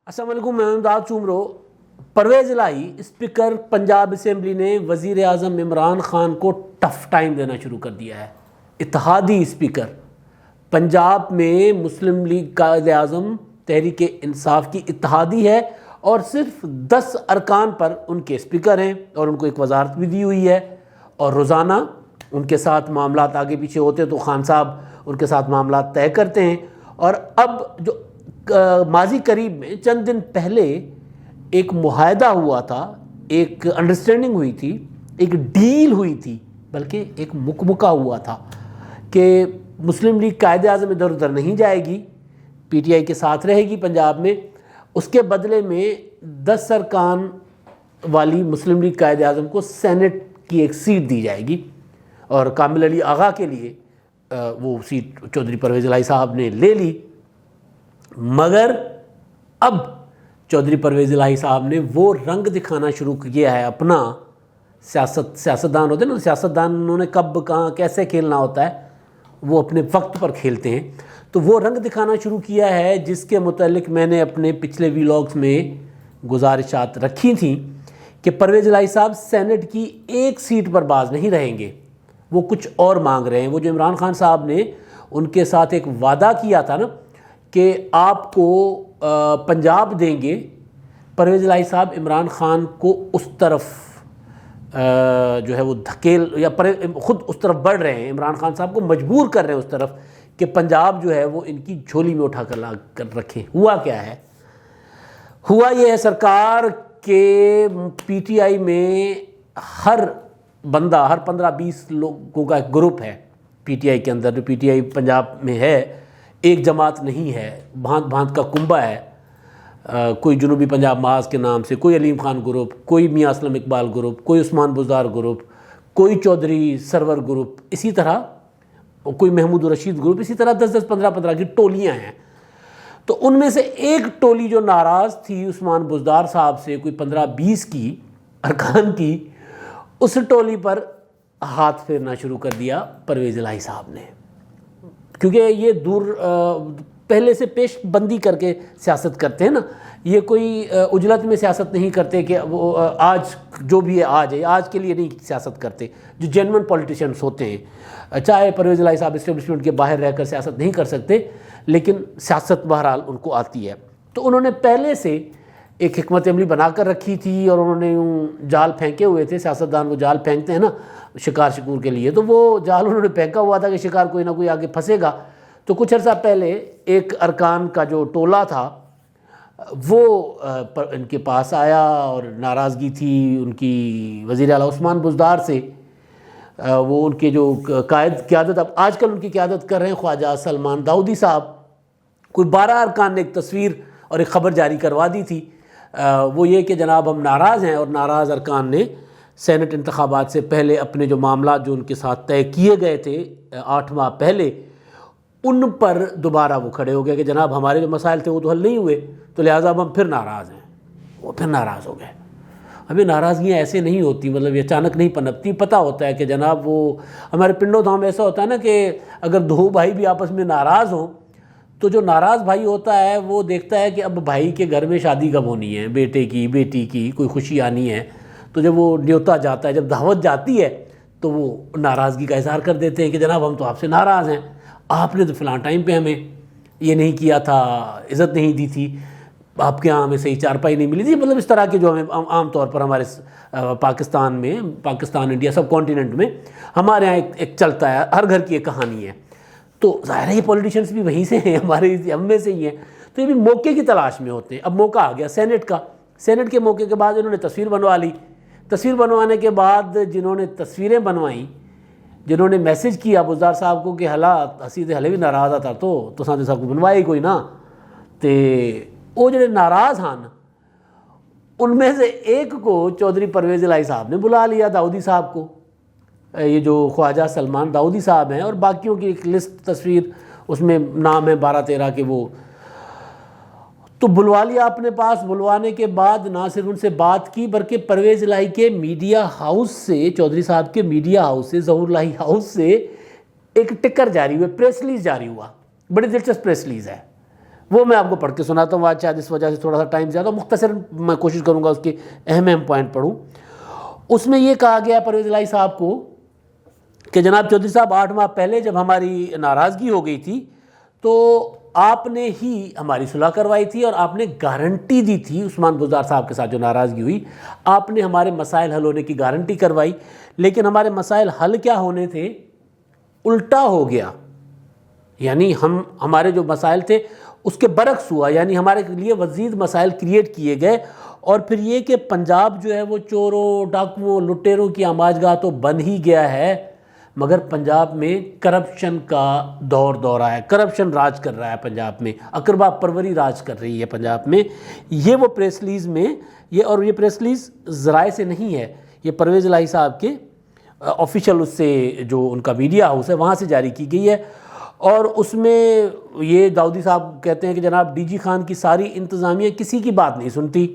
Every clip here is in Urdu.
السلام علیکم، میں امداد چومرو۔ پرویز الہی اسپیکر پنجاب اسمبلی نے وزیر اعظم عمران خان کو ٹف ٹائم دینا شروع کر دیا ہے۔ اتحادی اسپیکر پنجاب میں مسلم لیگ قائد اعظم تحریک انصاف کی اتحادی ہے اور صرف 10 ارکان پر ان کے اسپیکر ہیں اور ان کو ایک وزارت بھی دی ہوئی ہے، اور روزانہ ان کے ساتھ معاملات آگے پیچھے ہوتے تو خان صاحب ان کے ساتھ معاملات طے کرتے ہیں۔ اور اب جو ماضی قریب میں چند دن پہلے ایک معاہدہ ہوا تھا، ایک انڈرسٹینڈنگ ہوئی تھی، ایک ڈیل ہوئی تھی، بلکہ ایک مکمکہ ہوا تھا کہ مسلم لیگ قائد اعظم ادھر ادھر نہیں جائے گی، پی ٹی آئی کے ساتھ رہے گی پنجاب میں، اس کے بدلے میں 10 ارکان والی مسلم لیگ قائد اعظم کو سینٹ کی ایک سیٹ دی جائے گی، اور کامل علی آغا کے لیے وہ سیٹ چودھری پرویز الہی صاحب نے لے لی۔ مگر اب چودھری پرویز الہی صاحب نے وہ رنگ دکھانا شروع کیا ہے اپنا، سیاستدان ہوتے ہیں نا، سیاستدان انہوں نے کب کہاں کیسے کھیلنا ہوتا ہے، وہ اپنے وقت پر کھیلتے ہیں، تو وہ رنگ دکھانا شروع کیا ہے جس کے متعلق میں نے اپنے پچھلے ویلاگز میں گزارشات رکھی تھیں کہ پرویز الہی صاحب سینٹ کی ایک سیٹ پر باز نہیں رہیں گے، وہ کچھ اور مانگ رہے ہیں۔ وہ جو عمران خان صاحب نے ان کے ساتھ ایک وعدہ کیا تھا نا کہ آپ کو پنجاب دیں گے، پرویز الہی صاحب عمران خان کو اس طرف جو ہے وہ دھکیل یا خود اس طرف بڑھ رہے ہیں، عمران خان صاحب کو مجبور کر رہے ہیں اس طرف کہ پنجاب جو ہے وہ ان کی جھولی میں اٹھا کر رکھیں۔ ہوا کیا ہے؟ ہوا یہ ہے سرکار کہ پی ٹی آئی میں ہر بندہ، ہر 15-20 لوگوں کا ایک گروپ ہے پی ٹی آئی کے اندر، جو پی ٹی آئی پنجاب میں ہے، ایک جماعت نہیں ہے، بھانت بھانت کا کنبہ ہے، کوئی جنوبی پنجاب محاذ کے نام سے، کوئی علیم خان گروپ، کوئی میاں اسلم اقبال گروپ، کوئی عثمان بزدار گروپ، کوئی چودھری سرور گروپ، اسی طرح کوئی محمود الرشید گروپ، اسی طرح 10-10 15-15 کی ٹولیاں ہیں۔ تو ان میں سے ایک ٹولی جو ناراض تھی عثمان بزدار صاحب سے، کوئی 15-20 کی ارکان کی، اس ٹولی پر ہاتھ پھیرنا شروع کر دیا پرویز الہی صاحب نے، کیونکہ یہ پہلے سے پیش بندی کر کے سیاست کرتے ہیں نا، یہ کوئی عجلت میں سیاست نہیں کرتے کہ وہ آج جو بھی ہے آج کے لیے نہیں سیاست کرتے۔ جو جینون پولیٹیشنز ہوتے ہیں، چاہے پرویز الہی صاحب اسٹیبلشمنٹ کے باہر رہ کر سیاست نہیں کر سکتے، لیکن سیاست بہرحال ان کو آتی ہے، تو انہوں نے پہلے سے ایک حکمت عملی بنا کر رکھی تھی، اور انہوں نے جال پھینکے ہوئے تھے۔ سیاستدان وہ جال پھینکتے ہیں نا شکار کے لیے، تو وہ جال انہوں نے پھینکا ہوا تھا کہ شکار کوئی نہ کوئی آگے پھنسے گا۔ تو کچھ عرصہ پہلے ایک ارکان کا جو ٹولہ تھا وہ ان کے پاس آیا، اور ناراضگی تھی ان کی وزیر اعلیٰ عثمان بزدار سے۔ وہ ان کے جو قیادت اب آج کل ان کی قیادت کر رہے ہیں خواجہ سلمان داؤدی صاحب، کوئی 12 ارکان نے ایک تصویر اور ایک خبر جاری کروا دی تھی، وہ یہ کہ جناب ہم ناراض ہیں، اور ناراض ارکان نے سینٹ انتخابات سے پہلے اپنے جو معاملات جو ان کے ساتھ طے کیے گئے تھے 8 ماہ پہلے، ان پر دوبارہ وہ کھڑے ہو گئے کہ جناب ہمارے جو مسائل تھے وہ تو حل نہیں ہوئے، تو لہٰذا اب ہم پھر ناراض ہیں۔ وہ پھر ناراض ہو گئے۔ ہمیں ناراضگیاں ایسے نہیں ہوتی، مطلب یہ اچانک نہیں پنپتی، پتہ ہوتا ہے کہ جناب وہ ہمارے پنڈو دھام ایسا ہوتا ہے نا کہ اگر 2 بھائی بھی آپس میں ناراض ہوں تو جو ناراض بھائی ہوتا ہے وہ دیکھتا ہے کہ اب بھائی کے گھر میں شادی کب ہونی ہے، بیٹے کی بیٹی کی کوئی خوشی آنی ہے، تو جب وہ نیوتا جاتا ہے، جب دعوت جاتی ہے، تو وہ ناراضگی کا اظہار کر دیتے ہیں کہ جناب ہم تو آپ سے ناراض ہیں، آپ نے تو فلاں ٹائم پہ ہمیں یہ نہیں کیا تھا، عزت نہیں دی تھی، آپ کے ہاں ہمیں صحیح چارپائی نہیں ملی تھی، مطلب اس طرح کے جو ہمیں عام طور پر ہمارے پاکستان میں، پاکستان انڈیا سب کانٹیننٹ میں ہمارے ہاں ایک چلتا ہے، ہر گھر کی ایک کہانی ہے۔ تو ظاہر ہے یہ پولیٹیشنز بھی وہیں سے ہیں، ہم میں سے ہی ہیں، تو یہ بھی موقع کی تلاش میں ہوتے ہیں۔ اب موقع آ گیا سینٹ کا، سینٹ کے موقع کے بعد انہوں نے تصویر بنوا لی۔ تصویر بنوانے کے بعد جنہوں نے تصویریں بنوائیں، جنہوں نے میسج کیا بزدار صاحب کو کہ اسی تے ہلے بھی ناراض تھا تو ساتھ صاحب کو بنوائی کوئی نہ، تے وہ جڑے ناراض ہیں ان میں سے ایک کو چودھری پرویز الہی صاحب نے بلا لیا، داؤدی صاحب کو، یہ جو خواجہ سلمان داؤدی صاحب ہیں، اور باقیوں کی ایک لسٹ تصویر اس میں نام ہے 12-13 کے، وہ تو بلوا لیا اپنے پاس۔ بلوانے کے بعد نہ صرف ان سے بات کی بلکہ پرویز الہی کے میڈیا ہاؤس سے، چودھری صاحب کے میڈیا ہاؤس سے، ظہور الہی ہاؤس سے ایک ٹکر جاری ہوئے، پریس ریلیز جاری ہوا، بڑی دلچسپ پریس ریلیز ہے۔ وہ میں آپ کو پڑھ کے سناتا ہوں. آج شاید اس وجہ سے تھوڑا سا ٹائم زیادہ, مختصر میں کوشش کروں گا اس کے اہم پوائنٹ پڑھوں. اس میں یہ کہا گیا پرویز الہی صاحب کو کہ جناب چودھری صاحب 8 ماہ پہلے جب ہماری ناراضگی ہو گئی تھی تو آپ نے ہی ہماری صلح کروائی تھی اور آپ نے گارنٹی دی تھی عثمان بزدار صاحب کے ساتھ جو ناراضگی ہوئی, آپ نے ہمارے مسائل حل ہونے کی گارنٹی کروائی, لیکن ہمارے مسائل حل کیا ہونے تھے, الٹا ہو گیا. یعنی ہمارے جو مسائل تھے اس کے برعکس ہوا, یعنی ہمارے لیے مزید مسائل کریٹ کیے گئے. اور پھر یہ کہ پنجاب جو ہے وہ چوروں ڈاکوؤں لٹیروں کی آماج گاہ تو بن ہی گیا ہے, مگر پنجاب میں کرپشن کا دور ہے, کرپشن راج کر رہا ہے پنجاب میں, اقربا پروری راج کر رہی ہے پنجاب میں. یہ وہ پریس ریلیز میں اور یہ پریس ریلیز ذرائع سے نہیں ہے, یہ پرویز الہی صاحب کے آفیشیل اس سے جو ان کا میڈیا ہاؤس ہے وہاں سے جاری کی گئی ہے. اور اس میں یہ داؤدی صاحب کہتے ہیں کہ جناب ڈی جی خان کی ساری انتظامیہ کسی کی بات نہیں سنتی,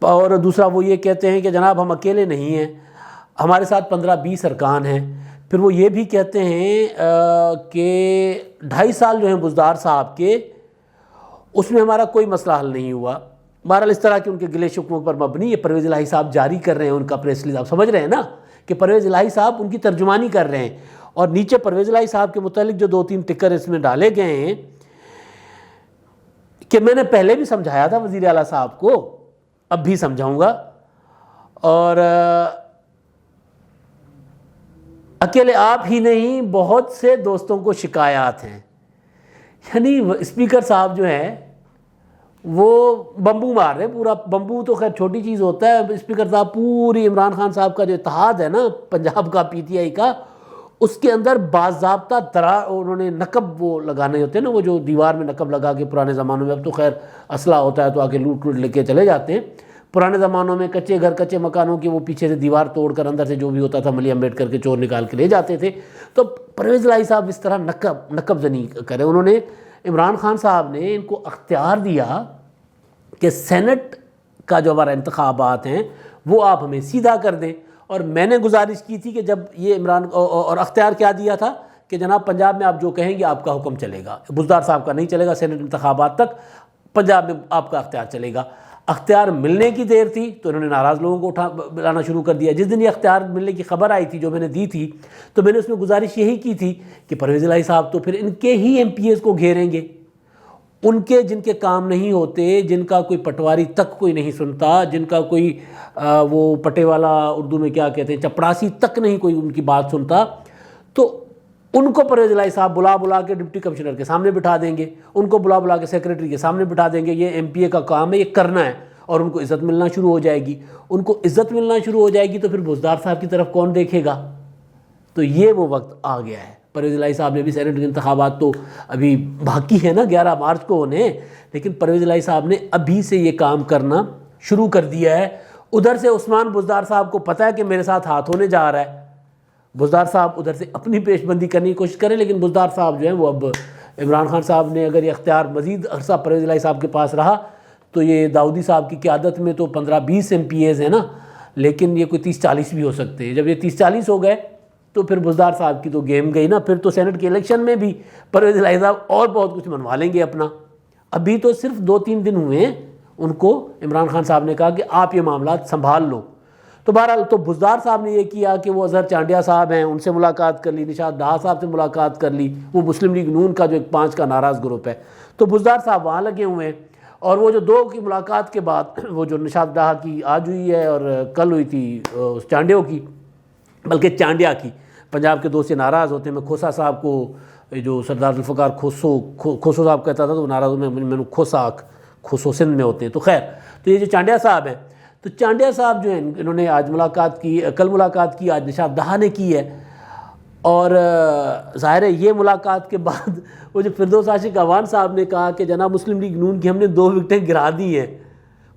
اور دوسرا وہ یہ کہتے ہیں کہ جناب ہم اکیلے نہیں ہیں, ہمارے ساتھ 15-20 ارکان ہیں. پھر وہ یہ بھی کہتے ہیں کہ 2.5 سال جو ہیں بزدار صاحب کے, اس میں ہمارا کوئی مسئلہ حل نہیں ہوا. بہرحال اس طرح کے ان کے گلے شکووں پر مبنی یہ پرویز الہی صاحب جاری کر رہے ہیں ان کا پریس ریلیز. آپ سمجھ رہے ہیں نا کہ پرویز الہی صاحب ان کی ترجمانی کر رہے ہیں, اور نیچے پرویز الہی صاحب کے متعلق جو 2-3 ٹکر اس میں ڈالے گئے ہیں کہ میں نے پہلے بھی سمجھایا تھا وزیر اعلیٰ صاحب کو, اب بھی سمجھاؤں گا, اور اکیلے آپ ہی نہیں بہت سے دوستوں کو شکایات ہیں. یعنی اسپیکر صاحب جو ہیں وہ بمبو مار رہے ہیں, پورا بمبو تو خیر چھوٹی چیز ہوتا ہے. اسپیکر صاحب پوری عمران خان صاحب کا جو اتحاد ہے نا پنجاب کا پی ٹی آئی کا, اس کے اندر باضابطہ انہوں نے نقب وہ لگانے ہوتے ہیں نا, وہ جو دیوار میں نقب لگا کے پرانے زمانوں میں, اب تو خیر اسلحہ ہوتا ہے تو آگے لوٹ لے کے چلے جاتے ہیں. پرانے زمانوں میں کچے گھر کچے مکانوں کی وہ پیچھے سے دیوار توڑ کر اندر سے جو بھی ہوتا تھا ملی امبیڈکر کے چور نکال کے لے جاتے تھے. تو پرویز الہی صاحب اس طرح نقب زنی کرے. انہوں نے عمران خان صاحب نے ان کو اختیار دیا کہ سینٹ کا جو ہمارا انتخابات ہیں وہ آپ ہمیں سیدھا کر دیں, اور میں نے گزارش کی تھی کہ جب یہ عمران اور اختیار کیا دیا تھا کہ جناب پنجاب میں آپ جو کہیں گے آپ کا حکم چلے گا, بزدار صاحب کا نہیں چلے گا, سینٹ انتخابات تک پنجاب میں آپ کا اختیار چلے گا. اختیار ملنے کی دیر تھی تو انہوں نے ناراض لوگوں کو بلانا شروع کر دیا. جس دن یہ اختیار ملنے کی خبر آئی تھی جو میں نے دی تھی تو میں نے اس میں گزارش یہی کی تھی کہ پرویز الہی صاحب تو پھر ان کے ہی ایم پی ایز کو گھیریں گے, ان کے جن کے کام نہیں ہوتے, جن کا کوئی پٹواری تک کوئی نہیں سنتا, جن کا کوئی وہ پٹے والا اردو میں کیا کہتے ہیں چپڑاسی تک نہیں کوئی ان کی بات سنتا, تو ان کو پرویز الہی صاحب بلا کے ڈپٹی کمشنر کے سامنے بٹھا دیں گے, ان کو بلا کے سیکریٹری کے سامنے بٹھا دیں گے. یہ ایم پی اے کا کام ہے, یہ کرنا ہے, اور ان کو عزت ملنا شروع ہو جائے گی. ان کو عزت ملنا شروع ہو جائے گی تو پھر بزدار صاحب کی طرف کون دیکھے گا. تو یہ وہ وقت آ گیا ہے. پرویز الہی صاحب نے بھی سینٹ کے انتخابات تو ابھی باقی ہے نا 11 مارچ کو ہونے, لیکن پرویز الہی صاحب نے ابھی سے یہ کام کرنا شروع کر دیا ہے. ادھر سے عثمان بزدار صاحب کو پتہ ہے کہ میرے ساتھ ہاتھ ہونے جا رہا ہے, بزدار صاحب ادھر سے اپنی پیش بندی کرنے کی کوشش کریں, لیکن بزدار صاحب جو ہیں وہ اب عمران خان صاحب نے اگر یہ اختیار مزید عرصہ پرویز الہی صاحب کے پاس رہا تو یہ داؤدی صاحب کی قیادت میں تو 15-20 ایم پی ایز ہیں نا, لیکن یہ کوئی 30-40 بھی ہو سکتے ہیں. جب یہ 30-40 ہو گئے تو پھر بزدار صاحب کی تو گیم گئی نا. پھر تو سینٹ کے الیکشن میں بھی پرویز الہی صاحب اور بہت کچھ منوا لیں گے اپنا. ابھی تو صرف 2-3 دن ہوئے ہیں, ان کو عمران خان صاحب نے کہا کہ آپ یہ معاملات سنبھال لو. تو بہرحال تو بزدار صاحب نے یہ کیا کہ وہ اظہر چانڈیا صاحب ہیں, ان سے ملاقات کر لی, نشاط ڈھا صاحب سے ملاقات کر لی, وہ مسلم لیگ نون کا جو ایک 5 کا ناراض گروپ ہے, تو بزدار صاحب وہاں لگے ہوئے ہیں. اور وہ جو 2 کی ملاقات کے بعد وہ جو نشاط ڈھا کی آج ہوئی ہے اور کل ہوئی تھی چانڈیوں کی, بلکہ چانڈیا کی, پنجاب کے 2 سے ناراض ہوتے ہیں. میں کھوسا صاحب کو جو سردار ذوالفقار کھوسو صاحب کہتا تھا تو ناراض میں کھوسو سندھ میں ہوتے ہیں. تو خیر, تو یہ جو چانڈیا صاحب ہیں, تو چانڈیا صاحب جو ہیں انہوں نے آج ملاقات کی, کل ملاقات کی, آج نشاط ڈھا نے کی ہے. اور ظاہر ہے یہ ملاقات کے بعد وہ جو فردوس عاشق اعوان صاحب نے کہا کہ جناب مسلم لیگ نون کی ہم نے 2 وکٹیں گرا دی ہیں.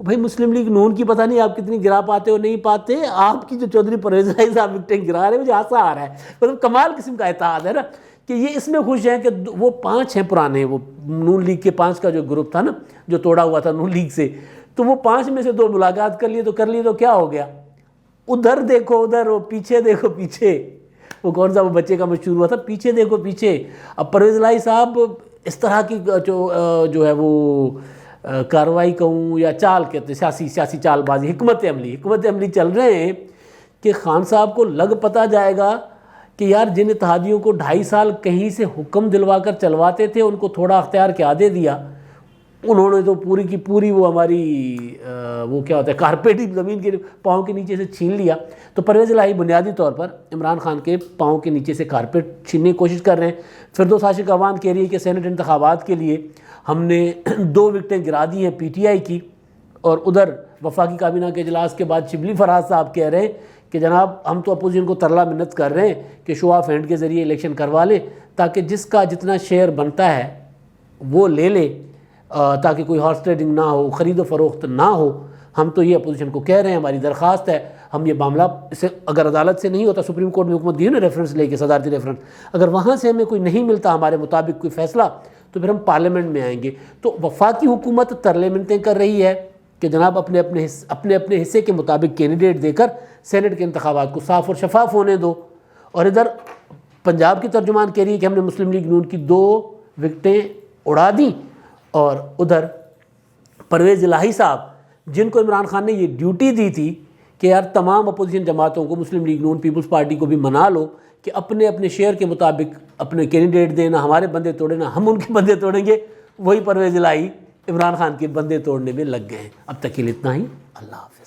بھائی مسلم لیگ نون کی پتہ نہیں آپ کتنی گرا پاتے ہو نہیں پاتے, آپ کی جو چودھری پرویز الہی صاحب وکٹیں گرا رہے ہیں مجھے ہنسی آ رہا ہے. مطلب کمال قسم کا اتحاد ہے نا, کہ یہ اس میں خوش ہیں کہ وہ 5 ہیں پرانے, وہ نون لیگ کے 5 کا جو گروپ تھا نا جو توڑا ہوا تھا نون لیگ سے, تو وہ 5 میں سے 2 ملاقات کر لی تو کیا ہو گیا. ادھر دیکھو ادھر, وہ پیچھے دیکھو پیچھے, وہ کون سا وہ بچے کا مشہور ہوا تھا, پیچھے دیکھو پیچھے. اب پرویز الہی صاحب اس طرح کی جو ہے وہ کارروائی کہوں یا چال کہتے ہیں، سیاسی چال بازی، حکمت عملی چل رہے ہیں کہ خان صاحب کو لگ پتہ جائے گا کہ یار جن اتحادیوں کو 2.5 سال کہیں سے حکم دلوا کر چلواتے تھے ان کو تھوڑا اختیار کیا دے دیا، انہوں نے تو پوری کی پوری وہ ہماری وہ کیا ہوتا ہے کارپیٹ ہی زمین کے پاؤں کے نیچے سے چھین لیا۔ تو پرویز الہی بنیادی طور پر عمران خان کے پاؤں کے نیچے سے کارپیٹ چھیننے کی کوشش کر رہے ہیں۔ فردوس عاشق عوان کہہ رہی ہے کہ سینٹ انتخابات کے لیے ہم نے 2 وکٹیں گرا دی ہیں پی ٹی آئی کی، اور ادھر وفاقی کابینہ کے اجلاس کے بعد شبلی فراز صاحب کہہ رہے ہیں کہ جناب ہم تو اپوزیشن کو ترلا منت کر رہے ہیں کہ شو آف ہینڈ کے ذریعے الیکشن کروا لیں تاکہ جس کا جتنا شیئر بنتا ہے وہ لے لے، تاکہ کوئی ہارس ٹریڈنگ نہ ہو، خرید و فروخت نہ ہو۔ ہم تو یہ اپوزیشن کو کہہ رہے ہیں، ہماری درخواست ہے، ہم یہ معاملہ اسے اگر عدالت سے نہیں ہوتا، سپریم کورٹ نے حکومت دی نا ریفرنس لے کے، صدارتی ریفرنس، اگر وہاں سے ہمیں کوئی نہیں ملتا ہمارے مطابق کوئی فیصلہ تو پھر ہم پارلیمنٹ میں آئیں گے۔ تو وفاقی حکومت ترلے منتیں کر رہی ہے کہ جناب اپنے اپنے حصے کے مطابق کینڈیڈیٹ دے کر سینٹ کے انتخابات کو صاف اور شفاف ہونے دو، اور ادھر پنجاب کی ترجمان کہہ رہی ہے کہ ہم نے مسلم لیگ نون کی 2 وکٹیں اڑا دیں، اور ادھر پرویز الہی صاحب جن کو عمران خان نے یہ ڈیوٹی دی تھی کہ یار تمام اپوزیشن جماعتوں کو، مسلم لیگ نون، پیپلز پارٹی کو بھی منا لو کہ اپنے اپنے شیئر کے مطابق اپنے کینڈیڈیٹ دینا، ہمارے بندے توڑے نہ ہم ان کے بندے توڑیں گے، وہی پرویز الہی عمران خان کے بندے توڑنے میں لگ گئے ہیں۔ اب تک کے لیے اتنا ہی، اللہ حافظ۔